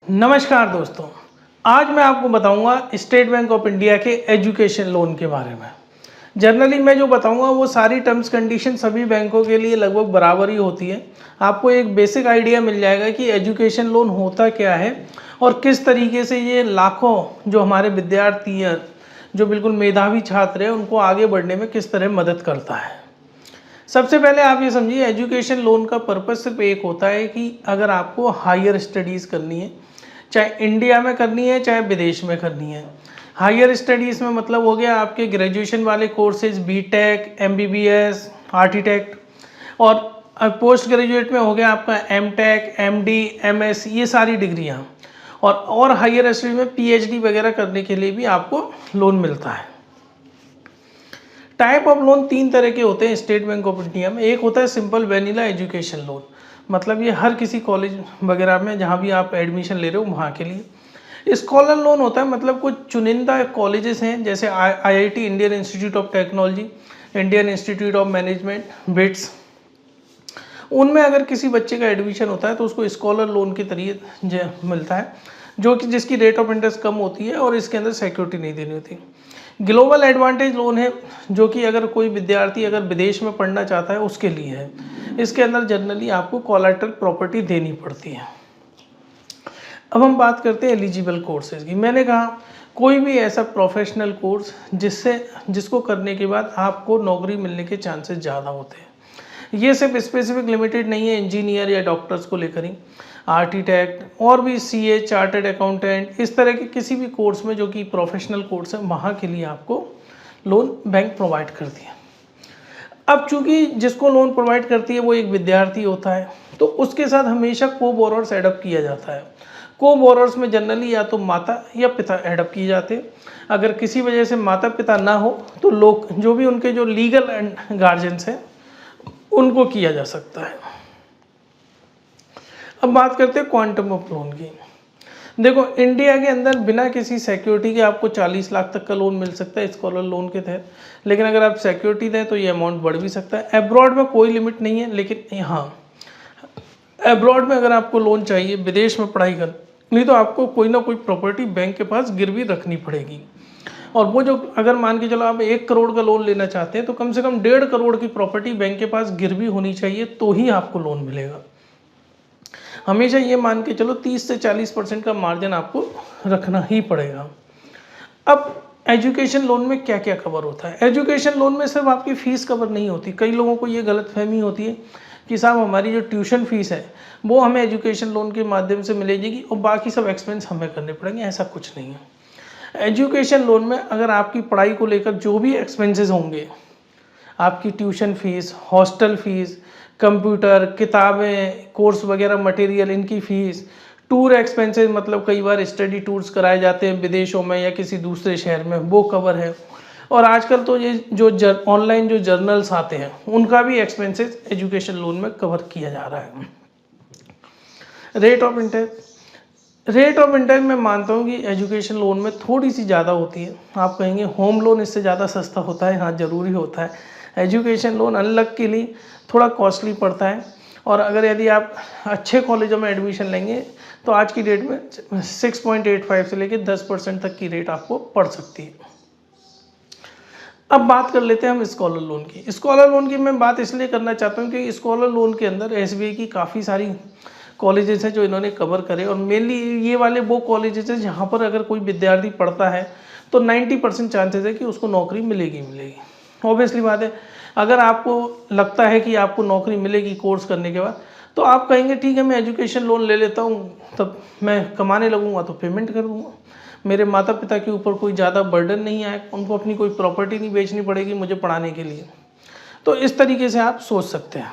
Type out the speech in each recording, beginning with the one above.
नमस्कार दोस्तों। आज मैं आपको बताऊंगा स्टेट बैंक ऑफ इंडिया के एजुकेशन लोन के बारे में। जनरली मैं जो बताऊंगा वो सारी टर्म्स कंडीशन सभी बैंकों के लिए लगभग बराबर ही होती है। आपको एक बेसिक आइडिया मिल जाएगा कि एजुकेशन लोन होता क्या है और किस तरीके से ये लाखों जो हमारे विद्यार्थी हैं, जो बिल्कुल मेधावी छात्र हैं, उनको आगे बढ़ने में किस तरह मदद करता है। सबसे पहले आप ये समझिए, एजुकेशन लोन का पर्पस सिर्फ एक होता है कि अगर आपको हायर स्टडीज़ करनी है, चाहे इंडिया में करनी है चाहे विदेश में करनी है। हायर स्टडीज़ में मतलब हो गया आपके ग्रेजुएशन वाले कोर्सेज, बीटेक, एमबीबीएस, आर्किटेक्ट, और पोस्ट ग्रेजुएट में हो गया आपका एमटेक, एमडी, एमएस, ये सारी डिग्रियाँ। और हायर स्टडी में पीएचडी वगैरह करने के लिए भी आपको लोन मिलता है। टाइप ऑफ लोन तीन तरह के होते हैं स्टेट बैंक ऑफ इंडिया में। एक होता है सिंपल वेनिला एजुकेशन लोन, मतलब ये हर किसी कॉलेज वगैरह में जहाँ भी आप एडमिशन ले रहे हो वहाँ के लिए। स्कॉलर लोन होता है, मतलब कुछ चुनिंदा कॉलेजेस हैं जैसे IIT, Indian institute of technology, Indian institute of management, bits, उनमें अगर किसी बच्चे का एडमिशन होता है तो उसको स्कॉलर लोन के तरीके मिलता है, जो कि जिसकी रेट ऑफ इंटरेस्ट कम होती है और इसके अंदर सिक्योरिटी नहीं देनी होती। ग्लोबल एडवांटेज लोन है, जो कि अगर कोई विद्यार्थी अगर विदेश में पढ़ना चाहता है उसके लिए है। इसके अंदर जनरली आपको कोलैटरल प्रॉपर्टी देनी पड़ती है। अब हम बात करते हैं एलिजिबल कोर्सेज की। मैंने कहा कोई भी ऐसा प्रोफेशनल कोर्स जिसको करने के बाद आपको नौकरी मिलने के चांसेस ज़्यादा होते हैं। ये सिर्फ स्पेसिफिक लिमिटेड नहीं है इंजीनियर या डॉक्टर्स को लेकर ही, आर्किटेक्ट और भी सीए, चार्टर्ड अकाउंटेंट, इस तरह के किसी भी कोर्स में जो कि प्रोफेशनल कोर्स है वहाँ के लिए आपको लोन बैंक प्रोवाइड करती है। अब चूंकि जिसको लोन प्रोवाइड करती है वो एक विद्यार्थी होता है, तो उसके साथ हमेशा को बोरोर्स एडअप किया जाता है। को बोरोर्स में जनरली या तो माता या पिता एडअप किए जाते हैं। अगर किसी वजह से माता पिता ना हो तो लोग जो भी उनके जो लीगल एंड गार्जियंस हैं उनको किया जा सकता है। अब बात करते हैं क्वांटम ऑफ लोन की। देखो, इंडिया के अंदर बिना किसी सिक्योरिटी के आपको 40 लाख तक का लोन मिल सकता है स्कॉलर लोन के तहत, लेकिन अगर आप सिक्योरिटी दें तो ये अमाउंट बढ़ भी सकता है। अब्रॉड में कोई लिमिट नहीं है, लेकिन हाँ, अब्रॉड में अगर आपको लोन चाहिए विदेश में पढ़ाई करनी तो आपको कोई ना कोई प्रॉपर्टी बैंक के पास गिरवी रखनी पड़ेगी। और वो जो अगर मान के चलो आप 1 करोड़ का लोन लेना चाहते हैं तो कम से कम 1.5 करोड़ की प्रॉपर्टी बैंक के पास गिरवी होनी चाहिए, तो ही आपको लोन मिलेगा। हमेशा ये मान के चलो 30 से 40% का मार्जिन आपको रखना ही पड़ेगा। अब एजुकेशन लोन में क्या क्या कवर होता है? एजुकेशन लोन में सिर्फ आपकी फ़ीस कवर नहीं होती। कई लोगों को ये गलतफहमी होती है कि साहब हमारी जो ट्यूशन फ़ीस है वो हमें एजुकेशन लोन के माध्यम से मिलेगी और बाकी सब एक्सपेंस हमें करने पड़ेंगे। ऐसा कुछ नहीं है। एजुकेशन लोन में अगर आपकी पढ़ाई को लेकर जो भी एक्सपेंसेस होंगे, आपकी tuition fees, hostel fees, computer, किताबें, कोर्स वगैरह, मटेरियल, इनकी फ़ीस, टूर एक्सपेंसेस, मतलब कई बार स्टडी टूर्स कराए जाते हैं विदेशों में या किसी दूसरे शहर में, वो कवर है। और आजकल तो ये जो ऑनलाइन जो जर्नल्स आते हैं उनका भी एक्सपेंसेस एजुकेशन लोन में कवर किया जा रहा है। रेट ऑफ इंटरेस्ट मैं मानता हूँ कि एजुकेशन लोन में थोड़ी सी ज़्यादा होती है। आप कहेंगे होम लोन इससे ज़्यादा सस्ता होता है, हाँ ज़रूरी होता है। एजुकेशन लोन अनलक के लिए थोड़ा कॉस्टली पड़ता है, और अगर यदि आप अच्छे कॉलेजों में एडमिशन लेंगे तो आज की डेट में 6.85 से लेकर 10% तक की रेट आपको पड़ सकती है। अब बात कर लेते हैं हम स्कॉलर लोन की। स्कॉलर लोन की मैं बात इसलिए करना चाहता हूँ कि स्कॉलर लोन के अंदर एसबीआई की काफ़ी सारी कॉलेजेस हैं जो इन्होंने कवर करे, और मेनली ये वाले वो कॉलेजेस हैं जहाँ पर अगर कोई विद्यार्थी पढ़ता है तो 90% चांसेस है कि उसको नौकरी मिलेगी। ऑब्वियसली बात है, अगर आपको लगता है कि आपको नौकरी मिलेगी कोर्स करने के बाद, तो आप कहेंगे ठीक है मैं एजुकेशन लोन ले लेता हूँ, तब मैं कमाने लगूंगा तो पेमेंट कर दूंगा, मेरे माता पिता के ऊपर कोई ज़्यादा बर्डन नहीं आए, उनको अपनी कोई प्रॉपर्टी नहीं बेचनी पड़ेगी मुझे पढ़ाने के लिए। तो इस तरीके से आप सोच सकते हैं।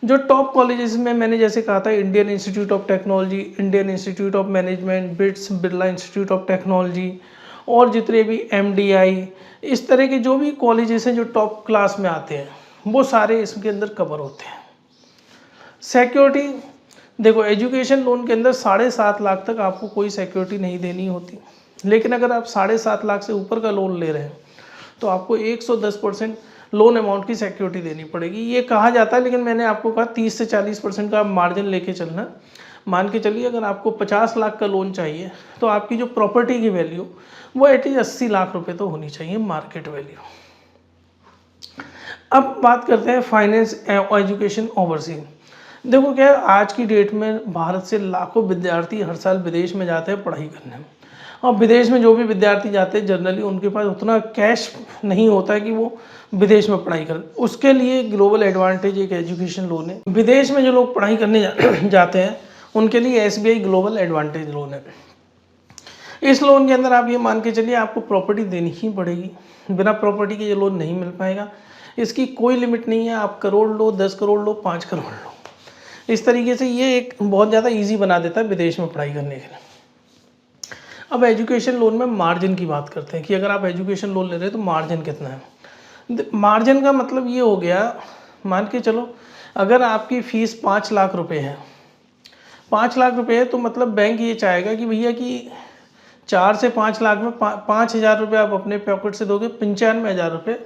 जो टॉप कॉलेजेस में मैंने जैसे कहा था, Indian institute of technology, Indian institute of management, bits, Birla institute of technology, और जितने भी एमडीआई, इस तरह के जो भी कॉलेजेस हैं जो टॉप क्लास में आते हैं वो सारे इसके अंदर कवर होते हैं। सिक्योरिटी, देखो एजुकेशन लोन के अंदर 7.5 लाख तक आपको कोई सिक्योरिटी नहीं देनी होती, लेकिन अगर आप 7.5 लाख से ऊपर का लोन ले रहे हैं तो आपको 110% लोन अमाउंट की सिक्योरिटी देनी पड़ेगी। ये कहा जाता है, लेकिन मैंने आपको कहा 30 से 40% का मार्जिन लेके चलना। मान के चलिए अगर आपको 50 लाख का लोन चाहिए तो आपकी जो प्रॉपर्टी की वैल्यू वो एटलीस्ट 80 लाख रुपए तो होनी चाहिए मार्केट वैल्यू। अब बात करते हैं फाइनेंस एजुकेशन ओवरसीज। देखो क्या है, आज की डेट में भारत से लाखों विद्यार्थी हर साल विदेश में जाते हैं पढ़ाई करने। और विदेश में जो भी विद्यार्थी जाते हैं जनरली उनके पास उतना कैश नहीं होता है कि वो विदेश में पढ़ाई करें। उसके लिए ग्लोबल एडवांटेज एक एजुकेशन लोन है। विदेश में जो लोग पढ़ाई करने जाते हैं उनके लिए SBI ग्लोबल एडवांटेज लोन है। इस लोन के अंदर आप ये मान के चलिए आपको प्रॉपर्टी देनी ही पड़ेगी, बिना प्रॉपर्टी के ये लोन नहीं मिल पाएगा। इसकी कोई लिमिट नहीं है, आप करोड़ लो, 10 करोड़ लो, 5 करोड़ लो। इस तरीके से ये एक बहुत ज़्यादा ईजी बना देता है विदेश में पढ़ाई करने के लिए। अब एजुकेशन लोन में मार्जिन की बात करते हैं कि अगर आप एजुकेशन लोन ले रहे हैं तो मार्जिन कितना है। मार्जिन का मतलब ये हो गया, मान के चलो अगर आपकी फ़ीस 5 लाख रुपए है, 5 लाख रुपए है तो मतलब बैंक ये चाहेगा कि भैया कि 4 से 5 लाख में 5,000 रुपये आप अपने पॉकेट से दोगे, 95,000 रुपये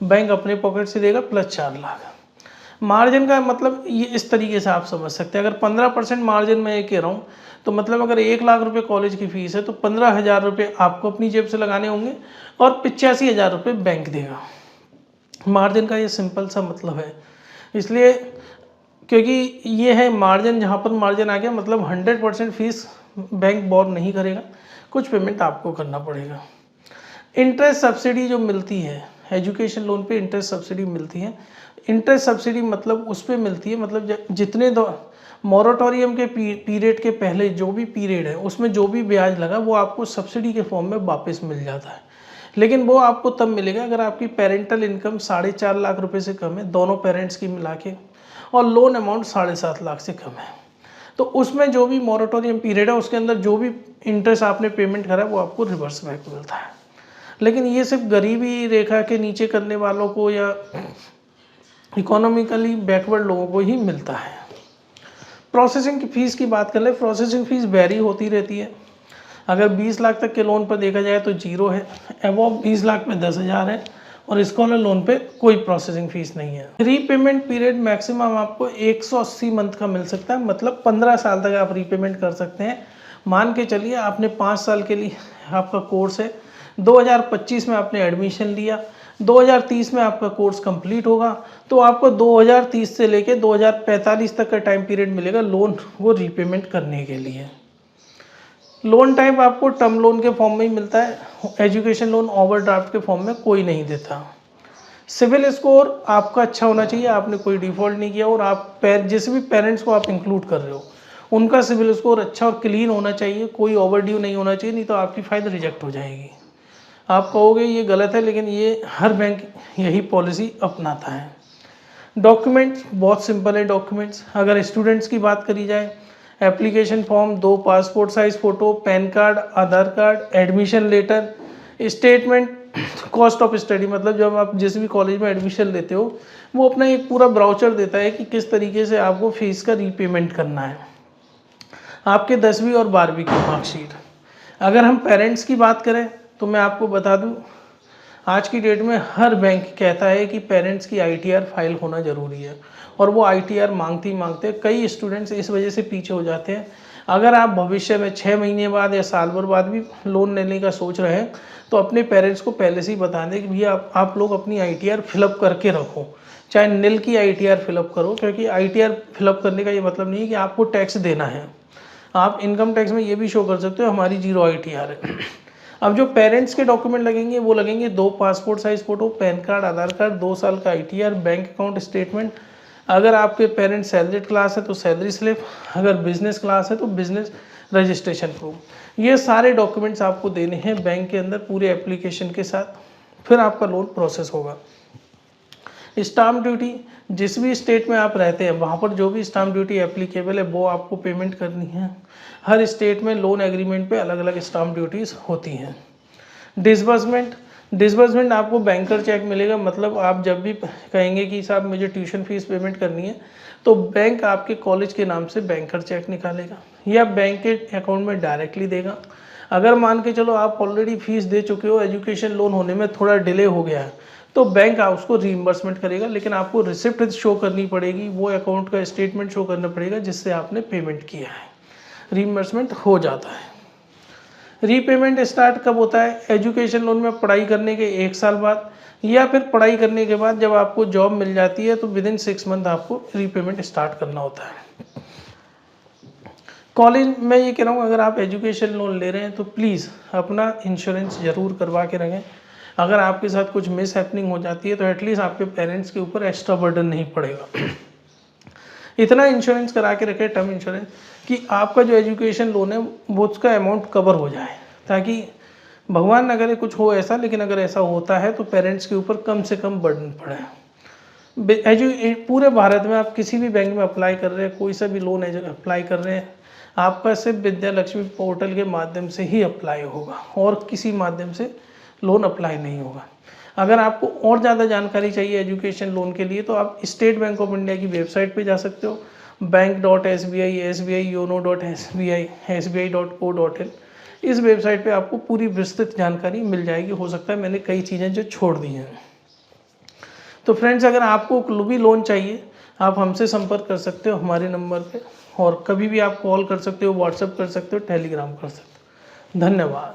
बैंक अपने पॉकेट से देगा प्लस 4 लाख। मार्जिन का मतलब ये इस तरीके से आप समझ सकते हैं। अगर 15% मार्जिन मैं ये कह रहा हूँ तो मतलब अगर 1 लाख रुपए कॉलेज की फ़ीस है तो 15,000 रुपये आपको अपनी जेब से लगाने होंगे और 85,000 रुपये बैंक देगा। मार्जिन का ये सिंपल सा मतलब है। इसलिए क्योंकि ये है मार्जिन, जहाँ पर मार्जिन आ गया मतलब 100% फीस बैंक बोर नहीं करेगा, कुछ पेमेंट आपको करना पड़ेगा। इंटरेस्ट सब्सिडी जो मिलती है एजुकेशन लोन पे, इंटरेस्ट सब्सिडी मिलती है। इंटरेस्ट सब्सिडी मतलब उस पर मिलती है, मतलब जितने मॉरेटोरियम के पीरियड के पहले जो भी पीरियड है उसमें जो भी ब्याज लगा वो आपको सब्सिडी के फॉर्म में वापस मिल जाता है। लेकिन वो आपको तब मिलेगा अगर आपकी पेरेंटल इनकम 4.5 लाख रुपए से कम है, दोनों पेरेंट्स की मिला के, और लोन अमाउंट 7.5 लाख से कम है। तो उसमें जो भी मॉरेटोरियम पीरियड है उसके अंदर जो भी इंटरेस्ट आपने पेमेंट करा वो आपको रिवर्स बैक मिलता है। लेकिन ये सिर्फ गरीबी रेखा के नीचे करने वालों को या इकोनॉमिकली बैकवर्ड लोगों को ही मिलता है। प्रोसेसिंग की फ़ीस की बात कर ले, प्रोसेसिंग फ़ीस वेरी होती रहती है। अगर 20 लाख तक के लोन पर देखा जाए तो 0 है, अबव 20 लाख में 10,000 है, और स्कॉलर लोन पे कोई प्रोसेसिंग फ़ीस नहीं है। रीपेमेंट पीरियड मैक्सिमम आपको 180 मंथ का मिल सकता है, मतलब 15 साल तक आप रीपेमेंट कर सकते हैं। मान के चलिए आपने 5 साल के लिए आपका कोर्स है, 2025 में आपने एडमिशन लिया, 2030 में आपका कोर्स कंप्लीट होगा, तो आपको 2030 से लेके 2045 तक का टाइम पीरियड मिलेगा लोन को रीपेमेंट करने के लिए। लोन टाइप आपको टर्म लोन के फॉर्म में ही मिलता है, एजुकेशन लोन ओवरड्राफ्ट के फॉर्म में कोई नहीं देता। सिविल स्कोर आपका अच्छा होना चाहिए, आपने कोई डिफ़ॉल्ट नहीं किया, और आप जिस भी पेरेंट्स को आप इंक्लूड कर रहे हो उनका सिविल स्कोर अच्छा और क्लीन होना चाहिए, कोई ओवरड्यू नहीं होना चाहिए, नहीं तो आपकी फाइल रिजेक्ट हो जाएगी। आप कहोगे ये गलत है, लेकिन ये हर बैंक यही पॉलिसी अपनाता है। डॉक्यूमेंट्स बहुत सिंपल है। डॉक्यूमेंट्स अगर स्टूडेंट्स की बात करी जाए, application form, 2 passport size photo, PAN card, Aadhaar card, admission letter, statement, cost of study, मतलब जब आप जिस भी कॉलेज में एडमिशन लेते हो वो अपना एक पूरा ब्राउचर देता है कि किस तरीके से आपको फ़ीस का रीपेमेंट करना है। आपके 10वीं और 12वीं की मार्कशीट। अगर हम पेरेंट्स की बात करें तो मैं आपको बता दूं, आज की डेट में हर बैंक कहता है कि पेरेंट्स की ITR फाइल होना ज़रूरी है, और वो ITR मांगते ही मांगते कई स्टूडेंट्स इस वजह से पीछे हो जाते हैं। अगर आप भविष्य में 6 महीने बाद या साल भर बाद भी लोन लेने का सोच रहे हैं तो अपने पेरेंट्स को पहले से ही बता दें कि भैया आप लोग अपनी ITR फिलअप करके रखो, चाहे नील की ITR फिलअप करो, क्योंकि ITR फिलअप करने का ये मतलब नहीं है कि आपको टैक्स देना है। आप इनकम टैक्स में ये भी शो कर सकते हो हमारी 0 ITR है। अब जो पेरेंट्स के डॉक्यूमेंट लगेंगे वो लगेंगे 2 passport size photo, PAN card, Aadhaar card, 2 साल का ITR, बैंक अकाउंट स्टेटमेंट। अगर आपके पेरेंट्स सैलरीड क्लास है तो सैलरी स्लिप, अगर बिजनेस क्लास है तो बिजनेस रजिस्ट्रेशन प्रूफ। ये सारे डॉक्यूमेंट्स आपको देने हैं बैंक के अंदर पूरे एप्लीकेशन के साथ, फिर आपका लोन प्रोसेस होगा। स्टाम्प ड्यूटी, जिस भी स्टेट में आप रहते हैं वहाँ पर जो भी स्टाम्प ड्यूटी एप्लीकेबल है वो आपको पेमेंट करनी है। हर स्टेट में लोन एग्रीमेंट पे अलग अलग स्टाम्प ड्यूटीज़ होती हैं। डिसबर्समेंट आपको बैंकर चेक मिलेगा, मतलब आप जब भी कहेंगे कि साहब मुझे ट्यूशन फीस पेमेंट करनी है तो बैंक आपके कॉलेज के नाम से बैंकर चेक निकालेगा या बैंक के अकाउंट में डायरेक्टली देगा। अगर मान के चलो आप ऑलरेडी फीस दे चुके हो, एजुकेशन लोन होने में थोड़ा डिले हो गया है, तो बैंक उसको रीइंबर्समेंट करेगा, लेकिन आपको रिसिप्ट शो करनी पड़ेगी, वो अकाउंट का स्टेटमेंट शो करना पड़ेगा जिससे आपने पेमेंट किया है। रीइंबर्समेंट हो जाता है। रीपेमेंट स्टार्ट कब होता है? एजुकेशन लोन में पढ़ाई करने के 1 साल बाद, या फिर पढ़ाई करने के बाद जब आपको जॉब मिल जाती है तो विदिन 6 मंथ आपको रीपेमेंट स्टार्ट करना होता है। कॉलेज में ये कह रहा हूँ, अगर आप एजुकेशन लोन ले रहे हैं तो प्लीज़ अपना इंश्योरेंस ज़रूर करवा के रखें। अगर आपके साथ कुछ मिस हैपनिंग हो जाती है तो एटलीस्ट आपके पेरेंट्स के ऊपर एक्स्ट्रा बर्डन नहीं पड़ेगा। इतना इंश्योरेंस करा के रखें, टर्म इंश्योरेंस, कि आपका जो एजुकेशन लोन है वो उसका अमाउंट कवर हो जाए, ताकि भगवान न करे कुछ हो ऐसा, लेकिन अगर ऐसा होता है तो पेरेंट्स के ऊपर कम से कम बर्डन पड़े। पूरे भारत में आप किसी भी बैंक में अप्लाई कर रहे हैं, कोई सा भी लोन अप्लाई कर रहे हैं, आपका सिर्फ विद्या लक्ष्मी पोर्टल के माध्यम से ही अप्लाई होगा और किसी माध्यम से लोन अप्लाई नहीं होगा। अगर आपको और ज़्यादा जानकारी चाहिए एजुकेशन लोन के लिए तो आप स्टेट बैंक ऑफ इंडिया की वेबसाइट पे जा सकते हो, bank.sbi, SBI yono.sbi, sbi.co.in। इस वेबसाइट पे आपको पूरी विस्तृत जानकारी मिल जाएगी। हो सकता है मैंने कई चीज़ें जो छोड़ दी हैं। तो फ्रेंड्स, अगर आपको भी लोन चाहिए आप हमसे संपर्क कर सकते हो हमारे नंबर पे, और कभी भी आप कॉल कर सकते हो, व्हाट्सएप कर सकते हो, टेलीग्राम कर सकते हो। धन्यवाद।